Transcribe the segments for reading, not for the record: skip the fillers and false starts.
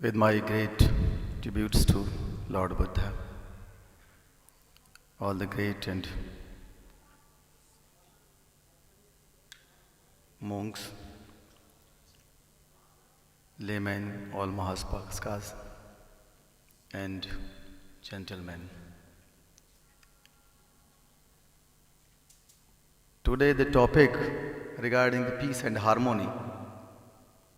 with my great tributes to Lord Buddha, all the great and monks, laymen, all Mahaspakas, and gentlemen. Today the topic regarding the peace and harmony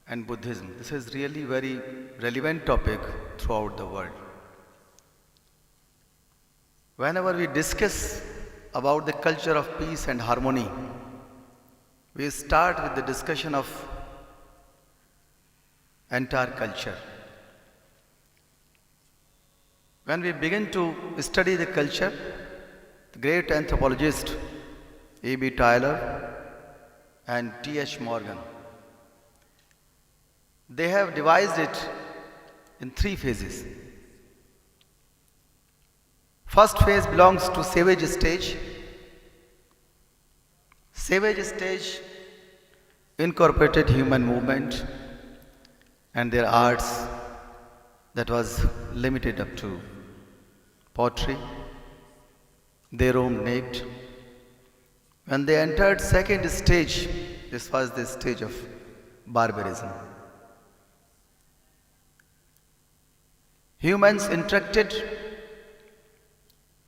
and Buddhism. This is really very relevant topic throughout the world. Whenever we discuss about the culture of peace and harmony, we start with the discussion of entire culture. When we begin to study the culture, the great anthropologist A.B. Tyler and T.H. Morgan, they have devised it in 3 phases. First phase belongs to savage stage. Savage stage incorporated human movement and their arts that was limited up to pottery. They roamed naked. When they entered second stage, this was the stage of barbarism. Humans interacted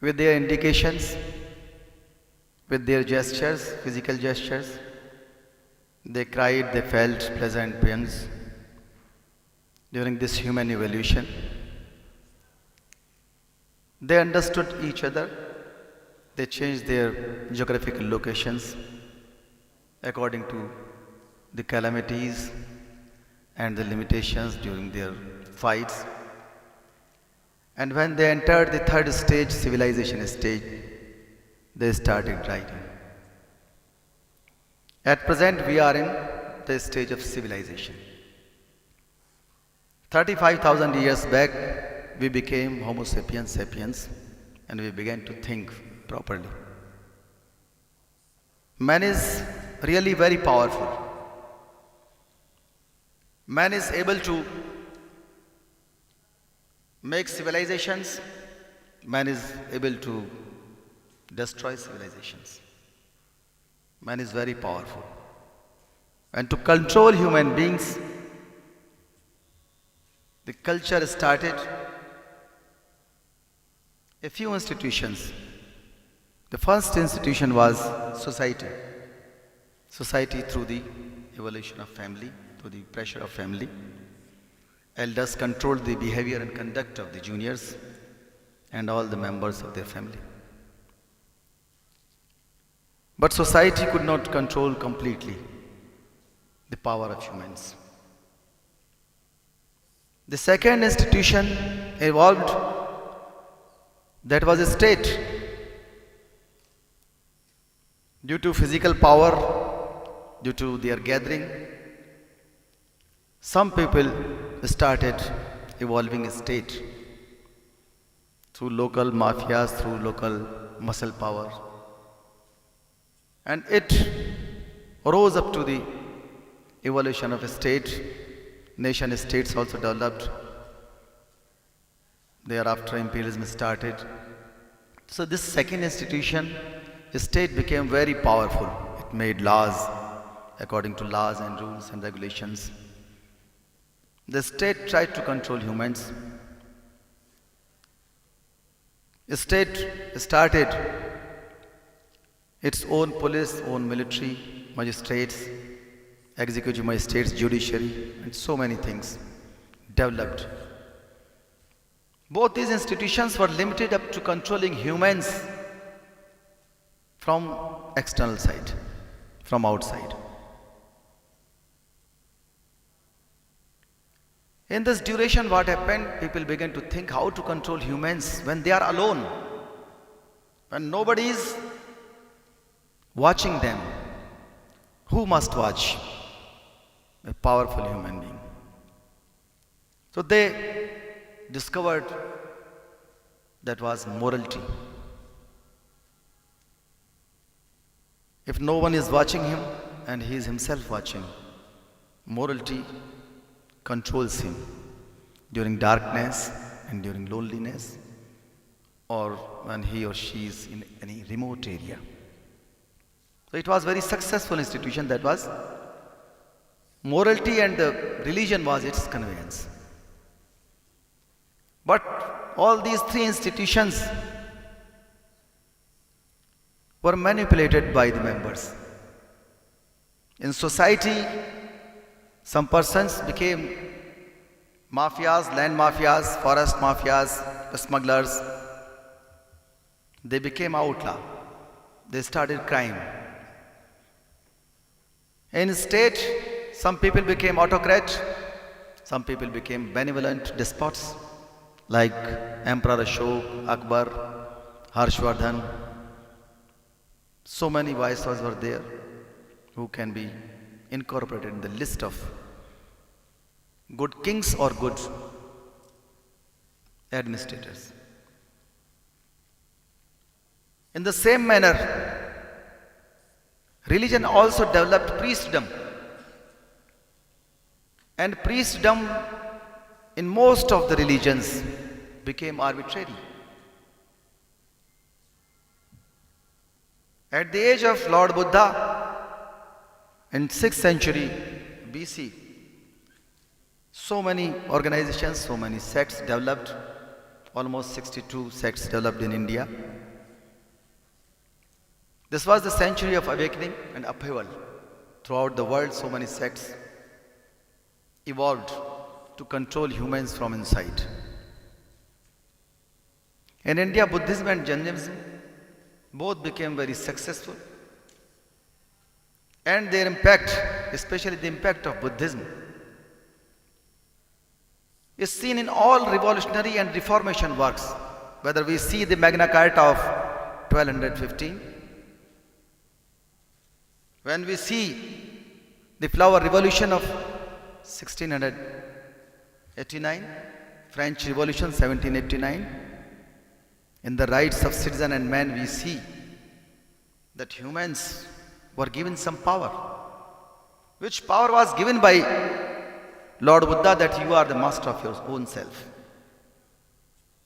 with their indications, with their gestures, physical gestures. They cried, they felt pleasant pains during this human evolution. They understood each other. They changed their geographical locations according to the calamities and the limitations during their fights. And when they entered the third stage, civilization stage, they started writing. At present, we are in the stage of civilization. 35,000 years back, we became Homo sapiens sapiens, and we began to think properly. Man is really very powerful. Man is able to make civilizations. Man is able to destroy civilizations. Man is very powerful. And to control human beings, the culture started a few institutions. The first institution was society. Society through the evolution of family, through the pressure of family. Elders controlled the behavior and conduct of the juniors and all the members of their family. But society could not control completely the power of humans. The second institution evolved, that was a state. Due to physical power, due to their gathering, some people started evolving a state through local mafias, through local muscle power. And it rose up to the evolution of a state. Nation states also developed. Thereafter, imperialism started. So this second institution, the state became very powerful. It made laws according to laws and rules and regulations. The state tried to control humans. The state started its own police, own military, magistrates, executive magistrates, judiciary, and so many things developed. Both these institutions were limited up to controlling humans from external side, from outside. In this duration, what happened? People began to think how to control humans when they are alone, when nobody is watching them. Who must watch? A powerful human being. So they discovered that was morality. If no one is watching him and he is himself watching, morality controls him. during darkness and during loneliness, or when he or she is in any remote area. So it was very successful institution. That was morality, and the religion was its conveyance. But all these three institutions were manipulated by the members. In society, some persons became mafias, land mafias, forest mafias, smugglers. They became outlaw. They started crime. In state, some people became autocrat, some people became benevolent despots like Emperor Ashok, Akbar, Harshvardhan. So many viceroys were there who can be incorporated in the list of good kings or good administrators. In the same manner, religion also developed priestdom. And priestdom in most of the religions became arbitrary. At the age of Lord Buddha, in 6th century BC, so many organizations, so many sects developed, almost 62 sects developed in India. This was the century of awakening and upheaval. Throughout the world, so many sects evolved to control humans from inside. In India, Buddhism and Jainism both became very successful. And their impact, especially the impact of Buddhism, is seen in all revolutionary and reformation works. Whether we see the Magna Carta of 1215, when we see the flower revolution of 1689, French Revolution 1789, in the rights of citizen and man we see that humans were given some power, which power was given by Lord Buddha, that you are the master of your own self.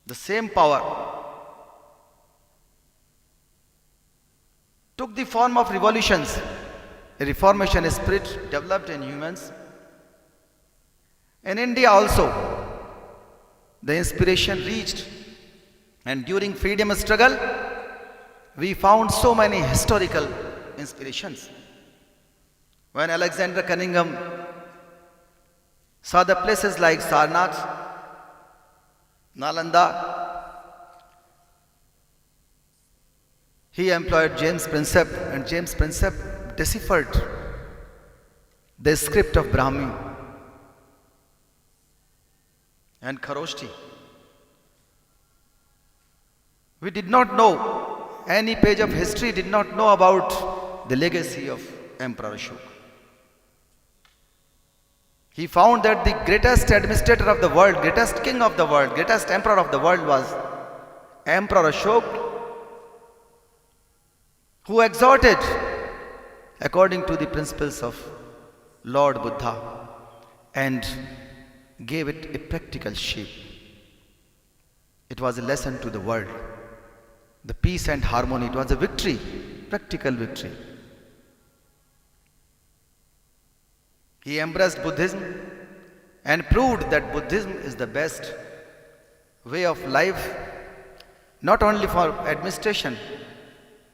The same power took the form of revolutions. A reformation spirit developed in humans. In India also, the inspiration reached, and during freedom struggle, we found so many historical inspirations. When Alexander Cunningham saw the places like Sarnath, Nalanda, he employed James Prinsep, and James Prinsep deciphered the script of Brahmi and Kharoshti. We did not know, any page of history did not know about the legacy of Emperor Ashok. He found that the greatest administrator of the world, greatest king of the world, greatest emperor of the world was Emperor Ashok, who exhorted according to the principles of Lord Buddha and gave it a practical shape. It was a lesson to the world. The peace and harmony, it was a victory, practical victory. He embraced Buddhism and proved that Buddhism is the best way of life, not only for administration,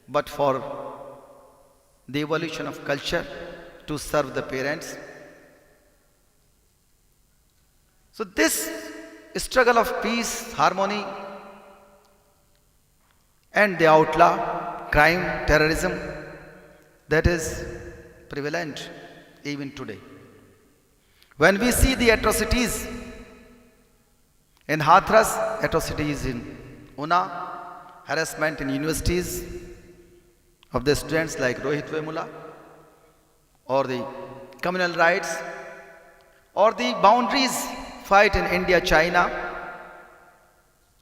but for the evolution of culture to serve the parents. So this struggle of peace, harmony, and the outlaw, crime, terrorism, that is prevalent even today. When we see the atrocities in Hathras, atrocities in Una, harassment in universities of the students like Rohit Vemula, or the communal rights, or the boundaries fight in India, China,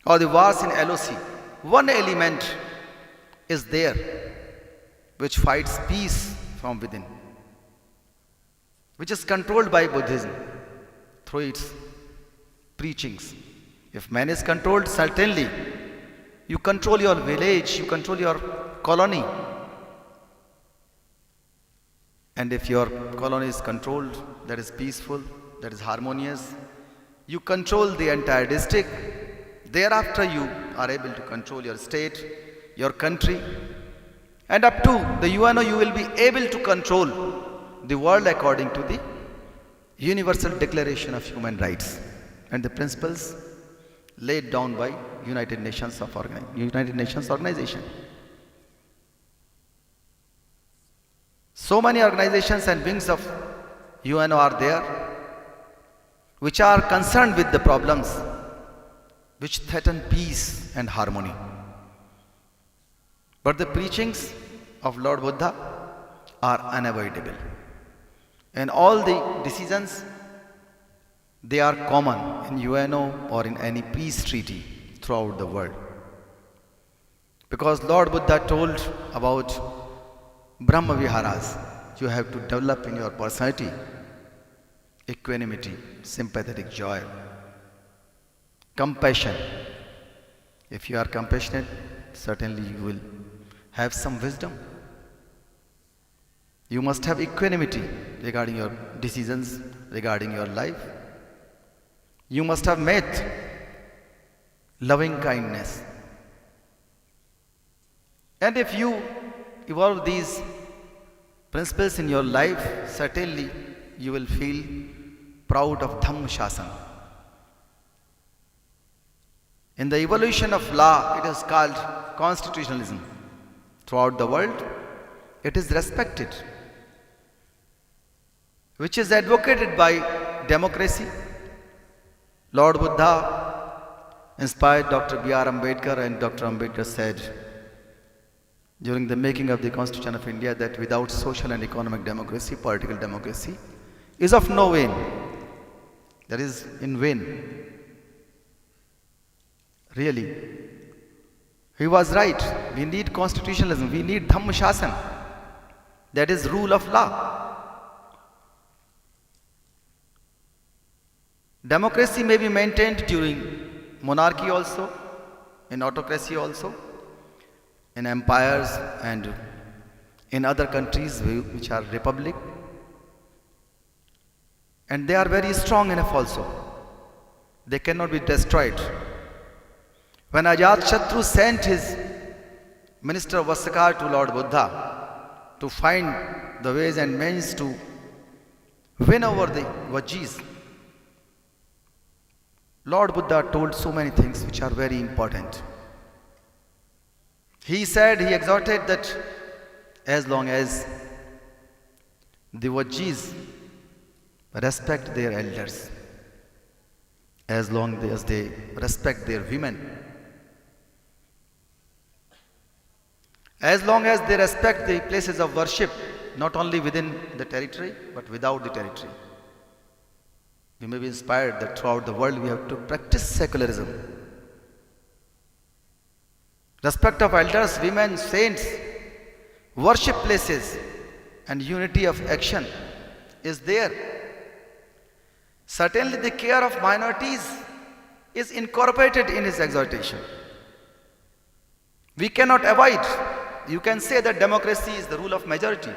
or the wars in LOC, one element is there which fights peace from within, which is controlled by Buddhism through its preachings. If man is controlled, certainly you control your village, you control your colony. And if your colony is controlled, that is peaceful, that is harmonious, you control the entire district. Thereafter, you are able to control your state, your country, and up to the UNO, you will be able to control the world according to the Universal Declaration of Human Rights and the principles laid down by United Nations Organization. So many organizations and wings of UNO are there which are concerned with the problems which threaten peace and harmony. But the preachings of Lord Buddha are unavoidable. And all the decisions, they are common in UNO or in any peace treaty throughout the world. Because Lord Buddha told about Brahma Viharas, you have to develop in your personality equanimity, sympathetic joy, compassion. If you are compassionate, certainly you will have some wisdom. You must have equanimity regarding your decisions, regarding your life. You must have met loving kindness. And if you evolve these principles in your life, certainly you will feel proud of Dhamma Shasan. In the evolution of law, it is called constitutionalism. Throughout the world, it is respected, which is advocated by democracy. Lord Buddha inspired Dr. B.R. Ambedkar, and Dr. Ambedkar said during the making of the Constitution of India that without social and economic democracy, political democracy is of no vain. That is in vain. Really. He was right. We need constitutionalism. We need Dhamma Shasan. That is rule of law. Democracy may be maintained during monarchy also, in autocracy also, in empires and in other countries which are republic. And they are very strong enough also. They cannot be destroyed. When Ajatashatru sent his minister Vasakar to Lord Buddha to find the ways and means to win over the Vajis, Lord Buddha told so many things which are very important. He exhorted that as long as the Vajis respect their elders, as long as they respect their women, as long as they respect the places of worship, not only within the territory, but without the territory. We may be inspired that throughout the world we have to practice secularism. Respect of elders, women, saints, worship places, and unity of action is there. Certainly the care of minorities is incorporated in his exhortation. We cannot avoid. You can say that democracy is the rule of majority,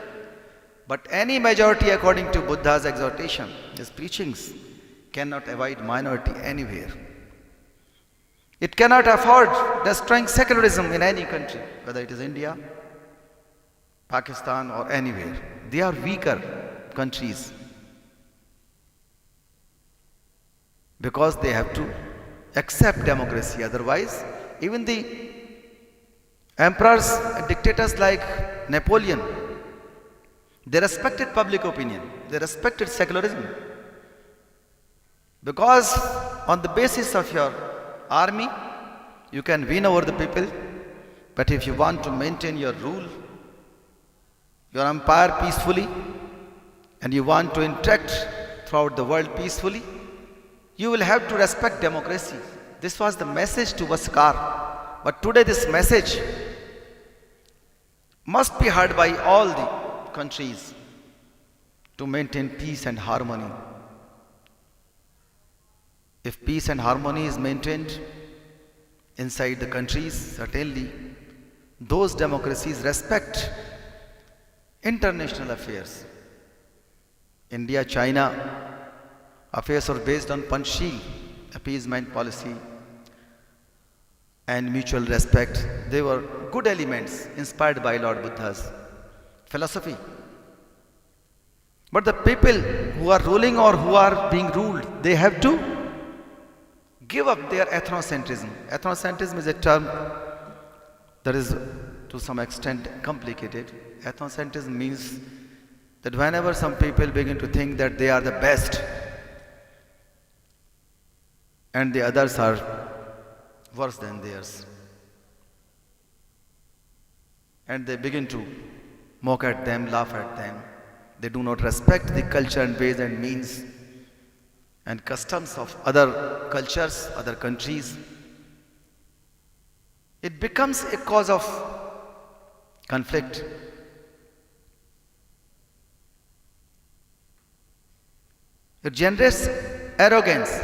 but any majority according to Buddha's exhortation, his preachings, cannot avoid minority anywhere. It cannot afford destroying secularism in any country, whether it is India, Pakistan or anywhere. They are weaker countries because they have to accept democracy. Otherwise, even the emperors and dictators like Napoleon, they respected public opinion. They respected secularism. Because on the basis of your army, you can win over the people. But if you want to maintain your rule, your empire peacefully, and you want to interact throughout the world peacefully, you will have to respect democracy. This was the message to Vasakar. But today this message must be heard by all the countries to maintain peace and harmony. If peace and harmony is maintained inside the countries, certainly those democracies respect international affairs. India, China affairs are based on Panchsheel, appeasement policy, and mutual respect. They were good elements inspired by Lord Buddha's philosophy. But the people who are ruling or who are being ruled, they have to give up their ethnocentrism. Ethnocentrism is a term that is to some extent complicated. Ethnocentrism means that whenever some people begin to think that they are the best and the others are worse than theirs, and they begin to mock at them, laugh at them, they do not respect the culture and ways and means and customs of other cultures, other countries, it becomes a cause of conflict. It generates arrogance.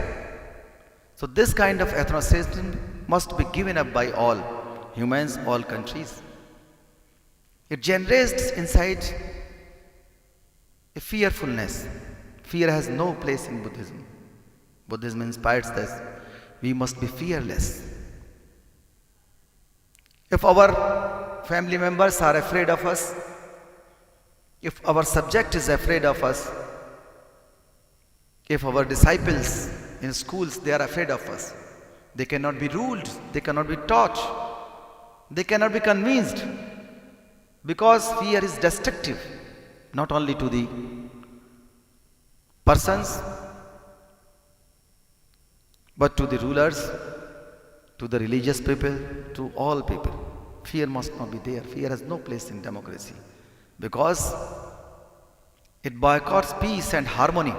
So this kind of ethnocentrism must be given up by all humans, all countries. It generates inside a fearfulness. Fear has no place in Buddhism. Buddhism inspires us. We must be fearless. If our family members are afraid of us, if our subject is afraid of us, if our disciples in schools, they are afraid of us, they cannot be ruled, they cannot be taught, they cannot be convinced, because fear is destructive, not only to the persons, but to the rulers, to the religious people, to all people. Fear must not be there. Fear has no place in democracy, because it boycotts peace and harmony.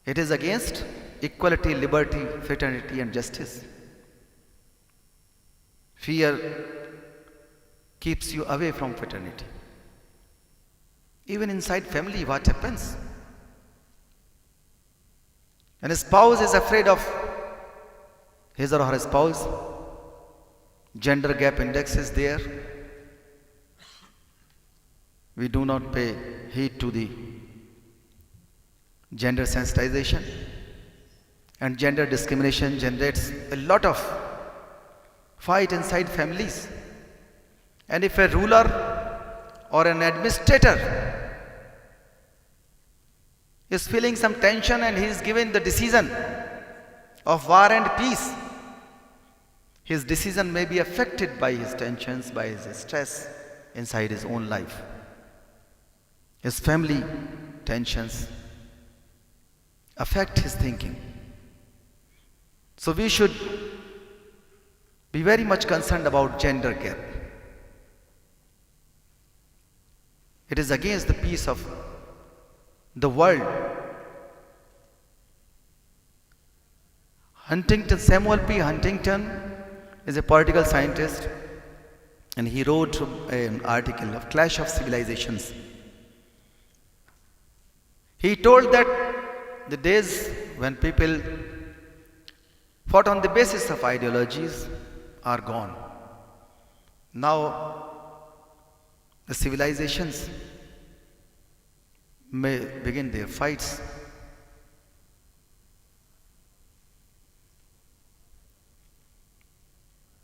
It is against equality, liberty, fraternity, and justice. Fear keeps you away from fraternity. Even inside family, what happens? When a spouse is afraid of his or her spouse, gender gap index is there. We do not pay heed to the gender sensitization, and gender discrimination generates a lot of fight inside families. And if a ruler or an administrator is feeling some tension and he is given the decision of war and peace, his decision may be affected by his tensions, by his stress inside his own life. His family tensions affect his thinking. So we should be very much concerned about gender gap. It is against the peace of the world. Samuel P. Huntington is a political scientist, and he wrote an article of Clash of Civilizations. He told that the days when people fought on the basis of ideologies are gone. Now the civilizations may begin their fights.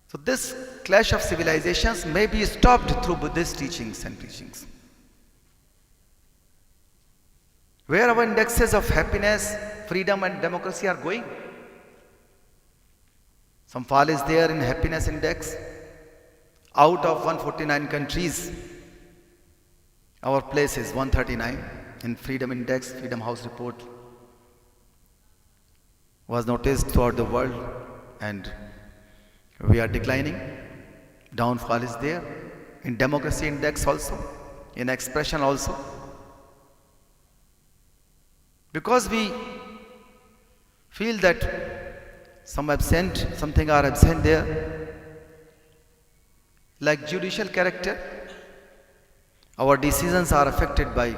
So this clash of civilizations may be stopped through Buddhist teachings and preachings. Where our indexes of happiness, freedom and democracy are going. Some fall is there in happiness index. Out of 149 countries, our place is 139 in freedom index. Freedom House report was noticed throughout the world, and we are declining. Downfall is there in democracy index also, in expression also. Because we feel that something are absent there, like judicial character, our decisions are affected by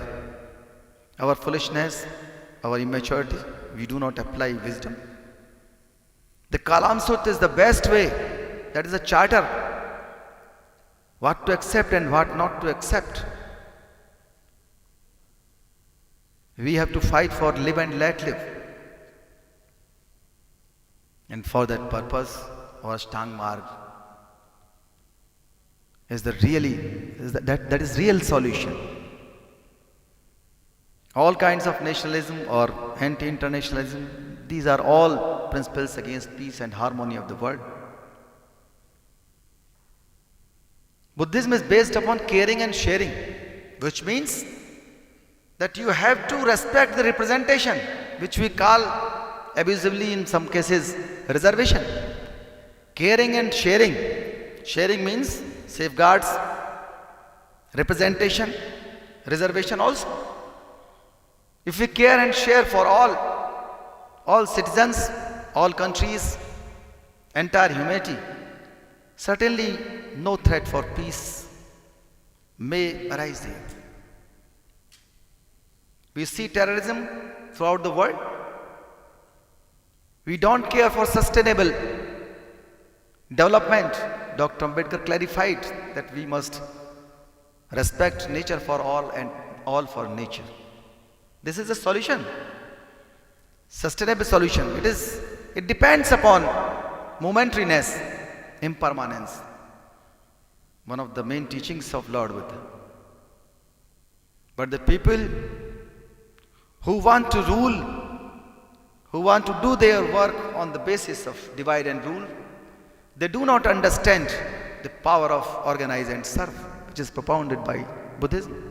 our foolishness, our immaturity, we do not apply wisdom. The Kalam Sut is the best way. That is a charter. What to accept and what not to accept. We have to fight for live and let live. And for that purpose, our Ashtang Marg is that is real solution. All kinds of nationalism or anti-internationalism, these are all principles against peace and harmony of the world. Buddhism is based upon caring and sharing, which means that you have to respect the representation, which we call abusively in some cases reservation. Caring and sharing. Sharing means safeguards, representation, reservation also. If we care and share for all citizens, all countries, entire humanity, certainly no threat for peace may arise there. We see terrorism throughout the world. We don't care for sustainable development. Dr. Ambedkar clarified that we must respect nature for all and all for nature. This is a solution, sustainable solution. It depends upon momentariness, impermanence. One of the main teachings of Lord Buddha. But the people who want to rule, who want to do their work on the basis of divide and rule, they do not understand the power of organize and serve, which is propounded by Buddhism.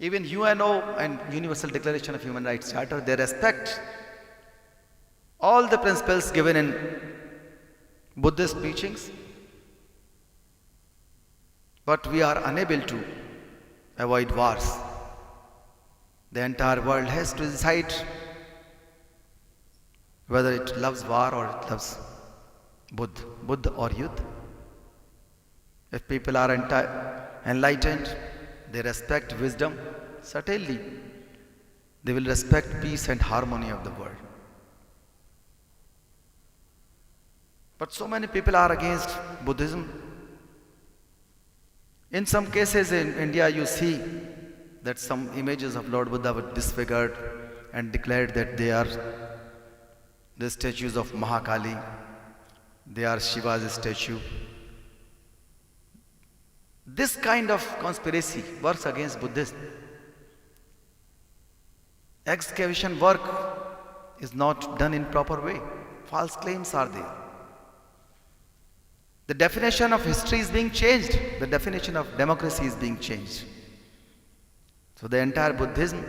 Even UNO and Universal Declaration of Human Rights Charter, they respect all the principles given in Buddhist teachings, but we are unable to avoid wars. The entire world has to decide whether it loves war or it loves Buddha or Yuddha. If people are enlightened, they respect wisdom, certainly they will respect peace and harmony of the world. But so many people are against Buddhism. In some cases in India, you see that some images of Lord Buddha were disfigured and declared that they are the statues of Mahakali, they are Shiva's statue. This kind of conspiracy works against Buddhism. Excavation work is not done in proper way. False claims are there. The definition of history is being changed. The definition of democracy is being changed. So the entire Buddhism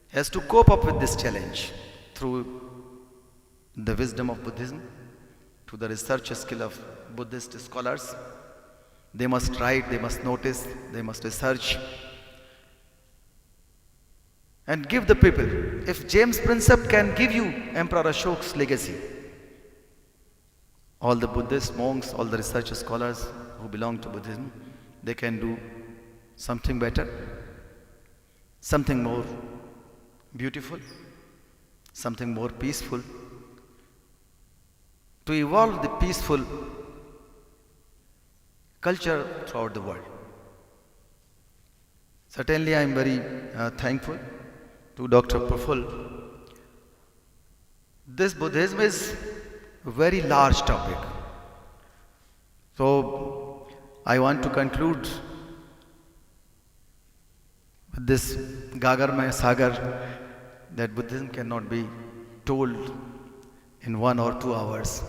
has to cope up with this challenge through the wisdom of Buddhism, through the research skill of Buddhist scholars. They must write, they must notice, they must research and give the people. If James Princip can give you Emperor Ashok's legacy, all the Buddhist monks, all the research scholars who belong to Buddhism, they can do something better, something more beautiful, something more peaceful, to evolve the peaceful culture throughout the world. Certainly I am very thankful to Dr. Praful. This Buddhism is a very large topic. So I want to conclude with this Gagar Mein Sagar, that Buddhism cannot be told in 1 or 2 hours.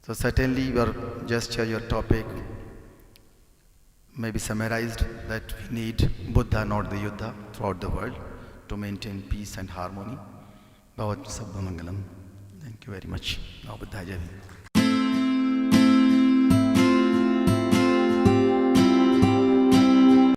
So certainly your gesture, your topic may be summarized that we need Buddha, not the Yuddha, throughout the world to maintain peace and harmony. Bhavat Sabba Mangalam. Thank you very much. Now Buddha Jai Hind.